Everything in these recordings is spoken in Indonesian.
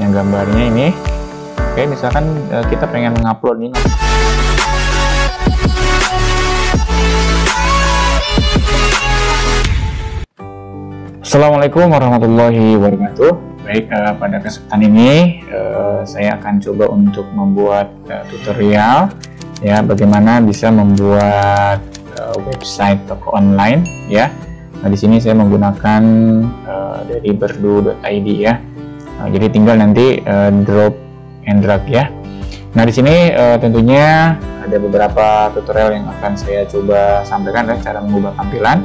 yang gambarnya ini. Oke, misalkan kita pengen mengupload nih. Assalamualaikum warahmatullahi wabarakatuh. Baik, pada kesempatan ini saya akan coba untuk membuat tutorial ya, bagaimana bisa membuat website toko online ya. Nah, di sini saya menggunakan dari berdu.id ya. Jadi tinggal nanti drop and drag ya. Nah, di sini tentunya ada beberapa tutorial yang akan saya coba sampaikan ya, cara mengubah tampilan,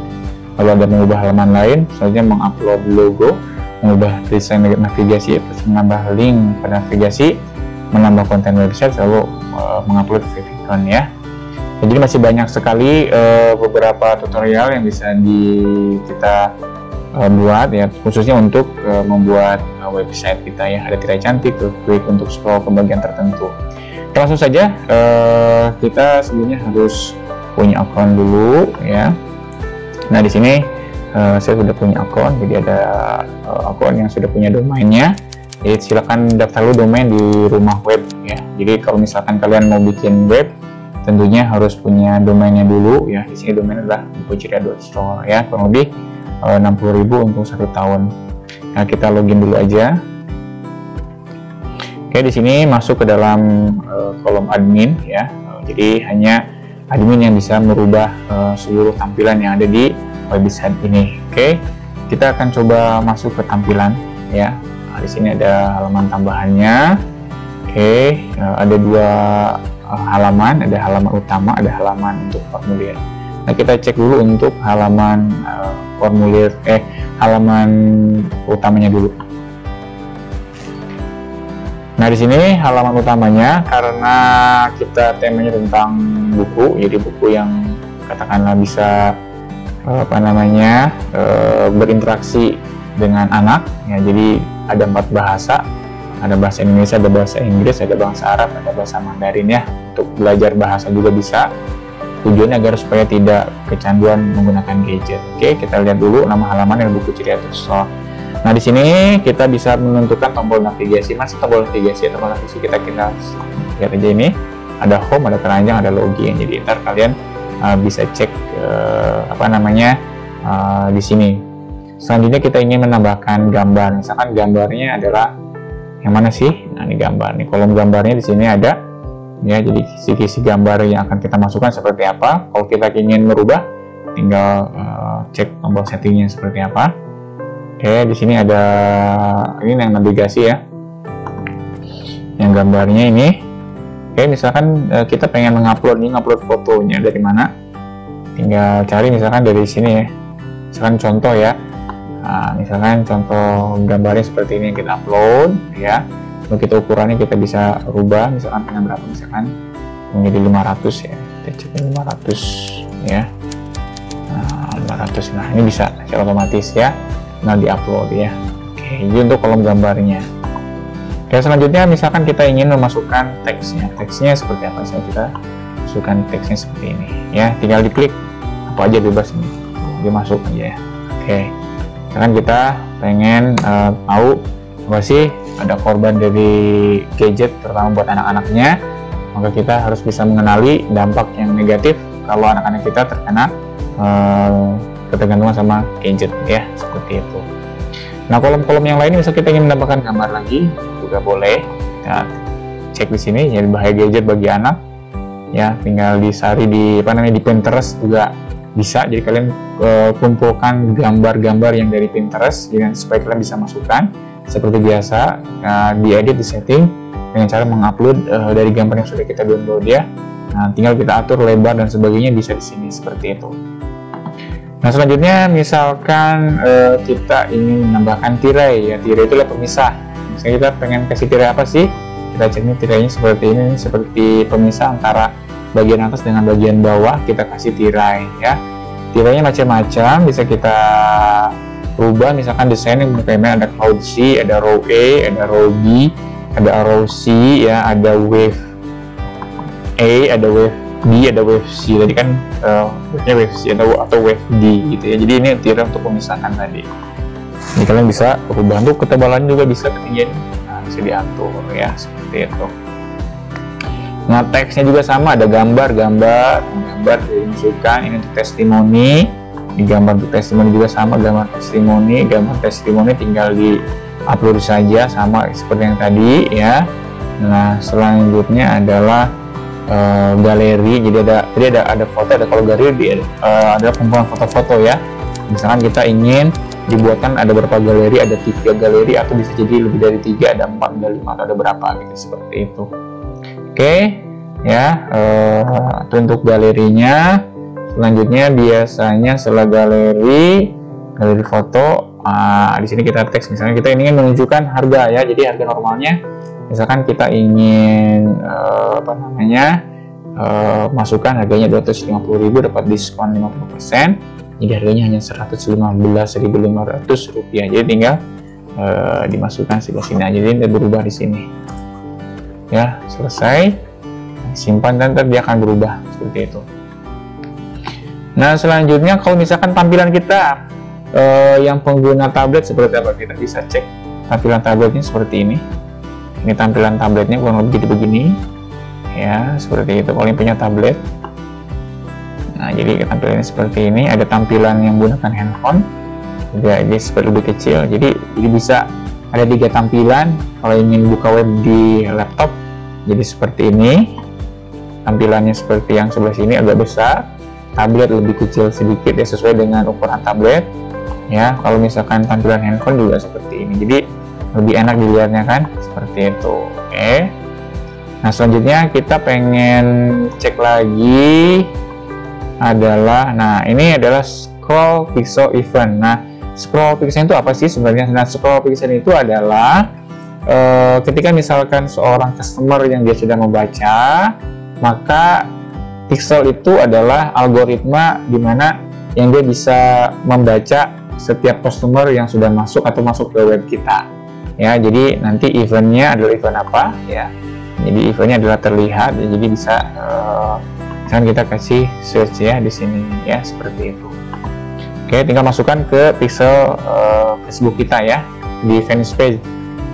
lalu ada mengubah halaman lain, selanjutnya mengupload logo, mengubah desain navigasi, terus menambah link pada navigasi, menambah konten website, lalu mengupload favicon ya. Jadi masih banyak sekali beberapa tutorial yang bisa kita buat ya, khususnya untuk membuat website kita ya. Ada tirai cantik, klik untuk scroll ke bagian tertentu. Langsung saja, kita sebelumnya harus punya akun dulu ya. Nah, di sini saya sudah punya akun, jadi ada akun yang sudah punya domainnya. Jadi silakan daftar dulu domain di rumah web ya. Jadi kalau misalkan kalian mau bikin web, tentunya harus punya domainnya dulu ya. Di sini domain adalah bukuceria.store ya, kurang lebih 60.000 untuk 1 tahun. Nah, kita login dulu aja. Oke, di sini masuk ke dalam kolom admin ya. Jadi hanya admin yang bisa merubah seluruh tampilan yang ada di website ini. Oke, kita akan coba masuk ke tampilan ya. Nah, di sini ada halaman tambahannya. Oke, ada 2 halaman, ada halaman utama, ada halaman untuk formulir. Nah, kita cek dulu untuk halaman halaman utamanya dulu. Nah, di sini halaman utamanya, karena kita temanya tentang buku, jadi buku yang katakanlah bisa berinteraksi dengan anak ya. Jadi ada 4 bahasa, ada bahasa Indonesia, ada bahasa Inggris, ada bahasa Arab, ada bahasa Mandarin ya. Untuk belajar bahasa juga bisa. Tujuannya agar supaya tidak kecanduan menggunakan gadget. Oke, kita lihat dulu nama halaman yang bukuceria.store. Nah, di sini kita bisa menentukan tombol navigasi. Masih tombol navigasi kita lihat aja ini. Ada home, ada keranjang, ada login. Jadi ntar kalian bisa cek di sini. Selanjutnya kita ingin menambahkan gambar. Misalkan gambarnya adalah yang mana sih? Nah, ini gambar. Nih kolom gambarnya di sini ada. Ya, jadi kisi-kisi gambar yang akan kita masukkan seperti apa. Kalau kita ingin merubah, tinggal cek tombol settingnya seperti apa. Oke, di sini ada ini yang navigasi ya, yang gambarnya ini. Oke, misalkan kita pengen ngupload fotonya dari mana, tinggal cari misalkan dari sini ya. Misalkan contoh ya, misalkan contoh gambarnya seperti ini, kita upload ya. Lalu kita ukurannya kita bisa rubah, misalkan pengen berapa, misalkan menjadi 500 ya, kita cek 500 ya. Nah, 500. Nah, ini bisa secara otomatis ya, nah di upload ya. Oke, ini untuk kolom gambarnya. Oke, selanjutnya misalkan kita ingin memasukkan teksnya seperti apa. Misalnya kita masukkan teksnya seperti ini ya, tinggal diklik apa aja bebas ini, dia masuk aja ya. Oke, misalkan kita pengen tahu apa sih ada korban dari gadget, terutama buat anak-anaknya, maka kita harus bisa mengenali dampak yang negatif kalau anak-anak kita terkena ketergantungan sama gadget ya, seperti itu. Nah, kolom-kolom yang lain misal kita ingin menambahkan gambar lagi juga boleh. Kita cek di sini ya, bahaya gadget bagi anak ya, tinggal disari di di Pinterest juga bisa. Jadi kalian kumpulkan gambar-gambar yang dari Pinterest dengan supaya kalian bisa masukkan seperti biasa, diedit, di setting dengan cara mengupload dari gambar yang sudah kita download ya. Nah, tinggal kita atur lebar dan sebagainya, bisa di sini seperti itu. Nah, selanjutnya misalkan kita ingin menambahkan tirai ya. Tirai itu adalah pemisah. Misalnya kita pengen kasih tirai apa sih? Kita cek nih tirainya seperti ini, seperti pemisah antara bagian atas dengan bagian bawah. Kita kasih tirai ya. Tirainya macam-macam, bisa kita rubah. Misalkan desainnya ada cloud C, ada row A, ada row B, ada row C ya, ada wave A, ada wave B, ada wave C. Tadi kan wave C atau wave D gitu ya. Jadi ini tirai untuk memisahkan tadi. Ini kalian bisa rubah untuk ketebalan juga bisa, ketinggian. Nah, bisa diatur ya, seperti itu. Nah, teksnya juga sama, ada gambar dimasukkan, ini untuk testimoni. Di gambar untuk testimoni juga sama, gambar testimoni tinggal di upload saja, sama seperti yang tadi ya. Nah, selanjutnya adalah galeri. Jadi ada foto, ada kalau galeri ada kumpulan foto-foto ya. Misalkan kita ingin dibuatkan ada berapa galeri, ada 3 galeri atau bisa jadi lebih dari 3, ada 4, ada 5, atau ada berapa gitu, seperti itu. Oke ya, itu untuk galerinya. Selanjutnya biasanya setelah galeri foto, di sini kita teks, misalnya kita ingin menunjukkan harga ya. Jadi harga normalnya misalkan kita ingin masukkan harganya 250.000, dapat diskon 50%, jadi harganya hanya Rp115.500, jadi tinggal dimasukkan sebelah sini aja, jadi berubah di sini ya. Selesai, simpan, dan nanti dia akan berubah seperti itu. Nah, selanjutnya kalau misalkan tampilan kita yang pengguna tablet seperti apa, kita bisa cek tampilan tabletnya seperti ini. Ini tampilan tabletnya kurang lebih begini ya, seperti itu kalau yang punya tablet. Nah, jadi tampilannya seperti ini. Ada tampilan yang menggunakan handphone juga, ini seperti lebih kecil, jadi bisa ada 3 tampilan. Kalau ingin buka web di laptop jadi seperti ini, tampilannya seperti yang sebelah sini agak besar, tablet lebih kecil sedikit ya, sesuai dengan ukuran tablet ya. Kalau misalkan tampilan handphone juga seperti ini, jadi lebih enak dilihatnya kan, seperti itu. Oke. Nah, selanjutnya kita pengen cek lagi adalah, nah ini adalah scroll pixel event. Nah, scroll pixel itu apa sih sebenarnya? Nah, scroll pixel itu adalah ketika misalkan seorang customer yang dia sudah membaca, maka pixel itu adalah algoritma di mana yang dia bisa membaca setiap customer yang sudah masuk atau masuk ke web kita ya. Jadi nanti eventnya adalah event apa ya, jadi eventnya adalah terlihat, jadi bisa kan kita kasih search ya di sini ya, seperti itu. Oke, tinggal masukkan ke pixel Facebook kita ya, di fanpage.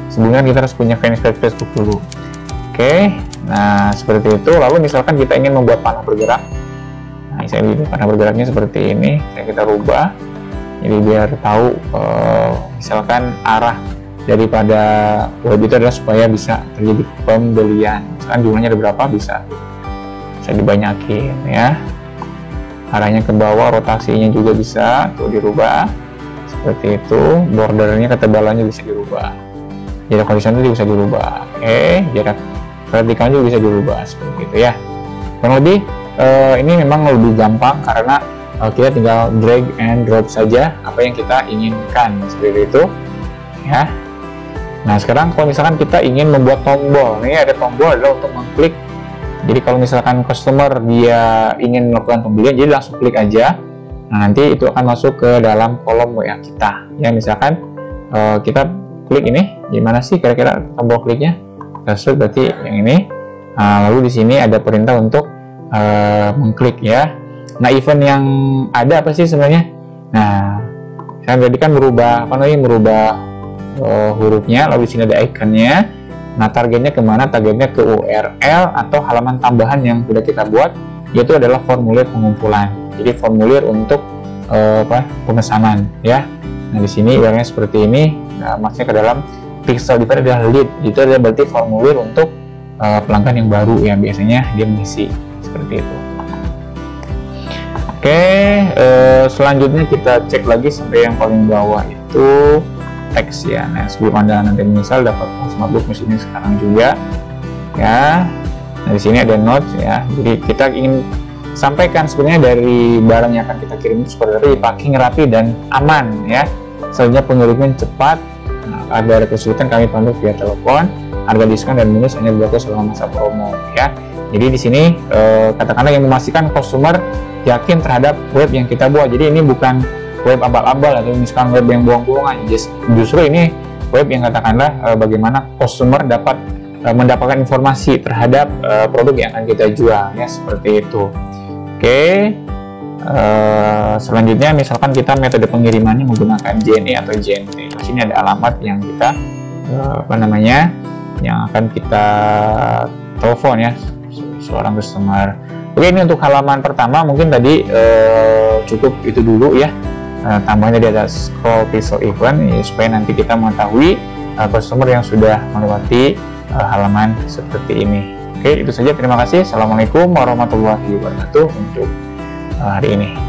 Sebelumnya kita harus punya fanpage Facebook dulu. Oke, nah seperti itu. Lalu misalkan kita ingin membuat panah bergerak, nah saya bikin panah bergeraknya seperti ini, kita rubah jadi biar tahu misalkan arah daripada web itu adalah supaya bisa terjadi pembelian. Misalkan jumlahnya ada berapa, bisa dibanyakin ya, arahnya ke bawah, rotasinya juga bisa tuh dirubah seperti itu, bordernya, ketebalannya bisa dirubah, jarak horizontal juga bisa dirubah. Oke, jarak vertikal juga bisa dirubah seperti itu ya. Kurang lebih ini memang lebih gampang karena kita tinggal drag and drop saja apa yang kita inginkan, seperti itu ya. Nah, sekarang kalau misalkan kita ingin membuat tombol, ini ada tombol adalah untuk mengklik. Jadi kalau misalkan customer dia ingin melakukan pembelian, jadi langsung klik aja. Nah, nanti itu akan masuk ke dalam kolom WA kita ya. Misalkan kita klik ini, gimana sih kira-kira tombol kliknya? Tersebut berarti yang ini. Nah, lalu di sini ada perintah untuk mengklik ya. Nah, event yang ada apa sih sebenarnya? Nah, saya tadi kan merubah hurufnya, lalu di sini ada ikonnya. Nah, targetnya kemana? Targetnya ke URL atau halaman tambahan yang sudah kita buat, yaitu adalah formulir pengumpulan. Jadi formulir untuk pemesanan ya. Nah, di sini URL-nya seperti ini. Nah, masuknya ke dalam pixel di adalah lead. Itu adalah berarti formulir untuk pelanggan yang baru ya, biasanya dia mengisi seperti itu. Oke, selanjutnya kita cek lagi sampai yang paling bawah itu teks ya. Nah, sebelum Anda nanti menyesal dapat Smartbook mesinnya sekarang juga ya. Nah, di sini ada notes ya. Jadi kita ingin sampaikan sebenarnya dari barang yang akan kita kirim itu seperti apa, packing rapi dan aman ya. Selanjutnya pengiriman cepat. Nah, ada kesulitan kami pandu via telepon. Harga diskon dan bonus hanya berlaku selama masa promo ya. Jadi di sini katakanlah yang memastikan customer yakin terhadap web yang kita buat. Jadi ini bukan web abal-abal atau misalkan web yang bohong-bohongan. Justru ini web yang katakanlah bagaimana customer dapat mendapatkan informasi terhadap produk yang akan kita jual ya, seperti itu. Oke, selanjutnya misalkan kita metode pengirimannya menggunakan JNE atau JNT. Di sini ada alamat yang kita yang akan kita telepon ya, seorang customer. Oke, ini untuk halaman pertama mungkin tadi cukup itu dulu ya. Tambahnya tadi ada scroll pixel event ya, supaya nanti kita mengetahui customer yang sudah melewati halaman seperti ini. Oke, itu saja. Terima kasih. Assalamualaikum warahmatullahi wabarakatuh untuk hari ini.